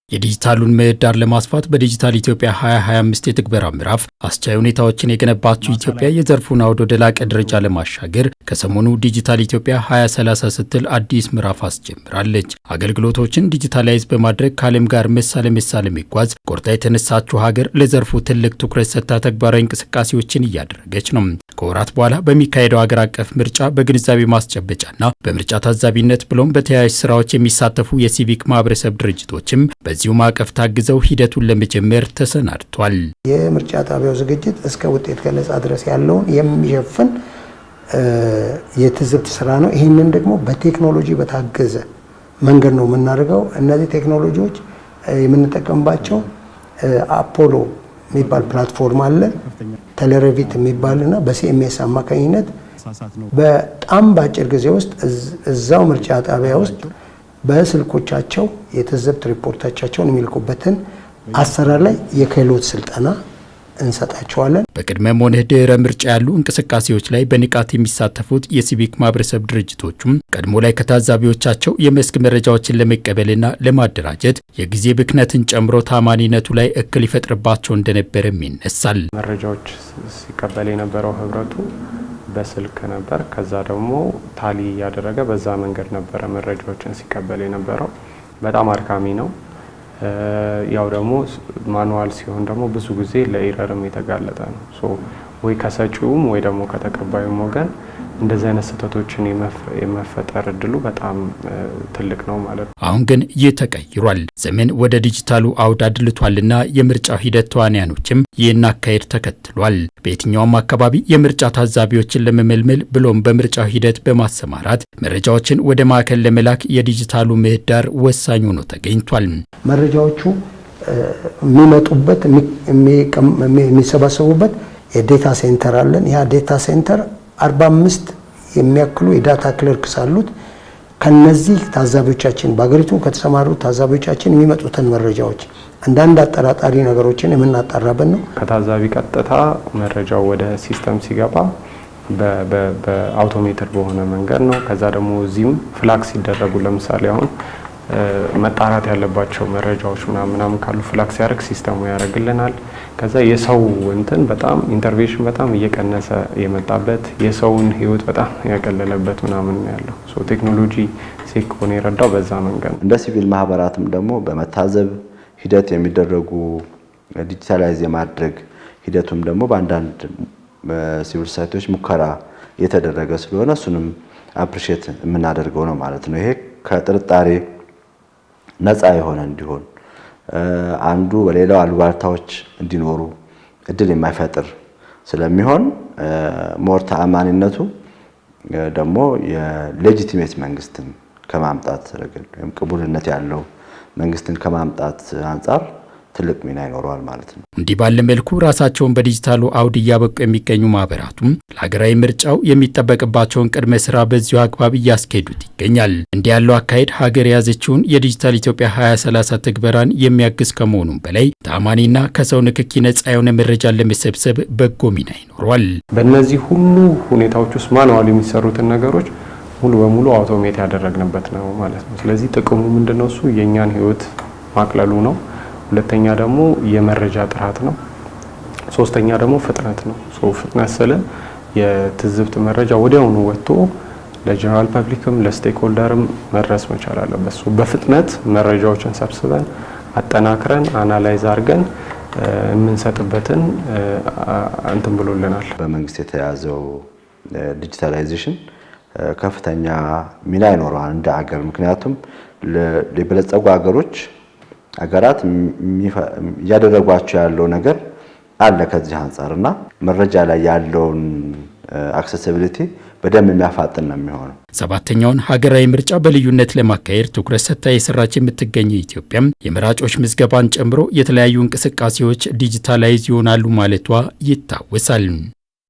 የዲጂታሉን ምህዳር ለማስፋት በዲጂታል ኢትዮጵያ 2025 የትግበራ ምዕራፍ አስቻይ ሁኔታዎችን የገነባችው ኢትዮጵያ የዘርፉን አውድ ወደ ላቀ ደረጃ ለማሻገር ከሰሞኑ ዲጂታል ኢትዮጵያ 2030 ስትል አዲስ ምዕራፍ አስጀምራለች። አገልግሎቶችን ዲጂታላይዝ በማድረግ ከዓለም ጋር መሳ ለመሳ ለመጓዝ ቆርጣ የተነሳችው ሀገር ለዘርፉ ትልቅ ትኩረት ሰጥታ ተግባራዊ እንቅስቃሴዎችን እያደረገች ነው። ከወራት በኋላ በሚካሄደው ሀገር አቀፍ ምርጫ በግንዛቤ ማስጨበጫና በምርጫ ታዛቢነት ብሎም በተያያዥ ስራዎች የሚሳተፉ የሲቪክ ማህበረሰብ ድርጅቶችም በዚሁ ማዕቀፍ ታግዘው ሂደቱን ለመጀመር ተሰናድቷል። የምርጫ ጣቢያው ዝግጅት እስከ ውጤት ገለጻ ድረስ ያለውን የሚሸፍን የትዝብት ስራ ነው። ይህንን ደግሞ በቴክኖሎጂ በታገዘ መንገድ ነው የምናደርገው። እነዚህ ቴክኖሎጂዎች የምንጠቀምባቸው አፖሎ የሚባል ፕላትፎርም አለ፣ ቴሌሬቪት የሚባልና በሲኤምኤስ አማካኝነት በጣም በአጭር ጊዜ ውስጥ እዛው ምርጫ ጣቢያ ውስጥ በስልኮቻቸው የትዝብት ሪፖርቶቻቸውን የሚልኩበትን አሰራር ላይ የክህሎት ስልጠና እንሰጣቸዋለን። በቅድመም ሆነ ድህረ ምርጫ ያሉ እንቅስቃሴዎች ላይ በንቃት የሚሳተፉት የሲቪክ ማህበረሰብ ድርጅቶቹም ቀድሞ ላይ ከታዛቢዎቻቸው የመስክ መረጃዎችን ለመቀበልና ለማደራጀት የጊዜ ብክነትን ጨምሮ ታማኒነቱ ላይ እክል ይፈጥርባቸው እንደነበርም ይነሳል። መረጃዎች ሲቀበል የነበረው ህብረቱ በስልክ ነበር። ከዛ ደግሞ ታሊ ያደረገ በዛ መንገድ ነበረ መረጃዎችን ሲቀበል የነበረው። በጣም አድካሚ ነው። ያው ደግሞ ማኑዋል ሲሆን ደግሞ ብዙ ጊዜ ለኤረርም የተጋለጠ ነው። ወይ ከሰጪውም ወይ ደግሞ ከተቀባዩም ወገን እንደዚህ አይነት ስህተቶችን የመፈጠር እድሉ በጣም ትልቅ ነው ማለት ነው። አሁን ግን ይህ ተቀይሯል። ዘመን ወደ ዲጂታሉ አውድ አድልቷልና የምርጫው ሂደት ተዋንያኖችም ይህን አካሄድ ተከትሏል። በየትኛውም አካባቢ የምርጫ ታዛቢዎችን ለመመልመል ብሎም በምርጫው ሂደት በማሰማራት መረጃዎችን ወደ ማዕከል ለመላክ የዲጂታሉ ምህዳር ወሳኝ ሆኖ ተገኝቷል። መረጃዎቹ የሚመጡበት የሚሰባሰቡበት የዴታ ሴንተር አለን። ያ ዴታ ሴንተር 45 የሚያክሉ የዳታ ክለርክስ አሉት። ከነዚህ ታዛቢዎቻችን በአገሪቱ ከተሰማሩ ታዛቢዎቻችን የሚመጡትን መረጃዎች አንዳንድ አጠራጣሪ ነገሮችን የምናጣራበት ነው። ከታዛቢ ቀጥታ መረጃው ወደ ሲስተም ሲገባ በአውቶሜትድ በሆነ መንገድ ነው። ከዛ ደግሞ እዚህም ፍላክስ ሲደረጉ ለምሳሌ አሁን መጣራት ያለባቸው መረጃዎች ምናምን ካሉ ፍላክስ ያደርግ ሲስተሙ ያደርግልናል። ከዛ የሰው በጣም ኢንተርቬንሽን በጣም እየቀነሰ የመጣበት የሰውን ህይወት በጣም ያቀለለበት ምናምን ያለው ቴክኖሎጂ ሲኮን የረዳው በዛ መንገድ። እንደ ሲቪል ማህበራትም ደግሞ በመታዘብ ሂደት የሚደረጉ ዲጂታላይዝ የማድረግ ሂደቱም ደግሞ በአንዳንድ ሲቪል ሳይቶች ሙከራ የተደረገ ስለሆነ እሱንም አፕሪሼት የምናደርገው ነው ማለት ነው። ይሄ ከጥርጣሬ ነፃ የሆነ እንዲሆን አንዱ በሌላው አሉባልታዎች እንዲኖሩ እድል የማይፈጥር ስለሚሆን ሞር ተአማኒነቱ ደግሞ የሌጂቲሜት መንግስትን ከማምጣት ረገድ ወይም ቅቡልነት ያለው መንግስትን ከማምጣት አንጻር ትልቅ ሚና ይኖረዋል ማለት ነው። እንዲህ ባለ መልኩ ራሳቸውን በዲጂታሉ አውድ እያበቁ የሚገኙ ማህበራቱም ለሀገራዊ ምርጫው የሚጠበቅባቸውን ቅድመ ስራ በዚሁ አግባብ እያስኬዱት ይገኛል። እንዲህ ያለው አካሄድ ሀገር የያዘችውን የዲጂታል ኢትዮጵያ 2030 ትግበራን የሚያግዝ ከመሆኑም በላይ ተአማኒና ከሰው ንክኪ ነፃ የሆነ መረጃን ለመሰብሰብ በጎ ሚና ይኖረዋል። በእነዚህ ሁሉ ሁኔታዎች ውስጥ ማኑዋል የሚሰሩትን ነገሮች ሙሉ በሙሉ አውቶሜት ያደረግንበት ነው ማለት ነው። ስለዚህ ጥቅሙ ምንድነው? እሱ የኛን ህይወት ማቅለሉ ነው። ሁለተኛ ደግሞ የመረጃ ጥራት ነው። ሶስተኛ ደግሞ ፍጥነት ነው። ፍጥነት ስለ የትዝብት መረጃ ወዲያውኑ ወጥቶ ለጀነራል ፐብሊክም ለስቴክሆልደርም መድረስ መቻል አለበት። በፍጥነት መረጃዎችን ሰብስበን አጠናክረን አናላይዝ አድርገን የምንሰጥበትን ብሎልናል። በመንግስት የተያዘው ዲጂታላይዜሽን ከፍተኛ ሚና ይኖረዋል እንደ ሀገር። ምክንያቱም ለበለጸጉ ሀገራት እያደረጓቸው ያለው ነገር አለ ከዚህ አንፃርና መረጃ ላይ ያለውን አክሰሲቢሊቲ በደንብ የሚያፋጥን ነው የሚሆነው። ሰባተኛውን ሀገራዊ ምርጫ በልዩነት ለማካሄድ ትኩረት ሰጥታ የሰራች የምትገኘው ኢትዮጵያም የመራጮች ምዝገባን ጨምሮ የተለያዩ እንቅስቃሴዎች ዲጂታላይዝ ይሆናሉ ማለቷ ይታወሳል።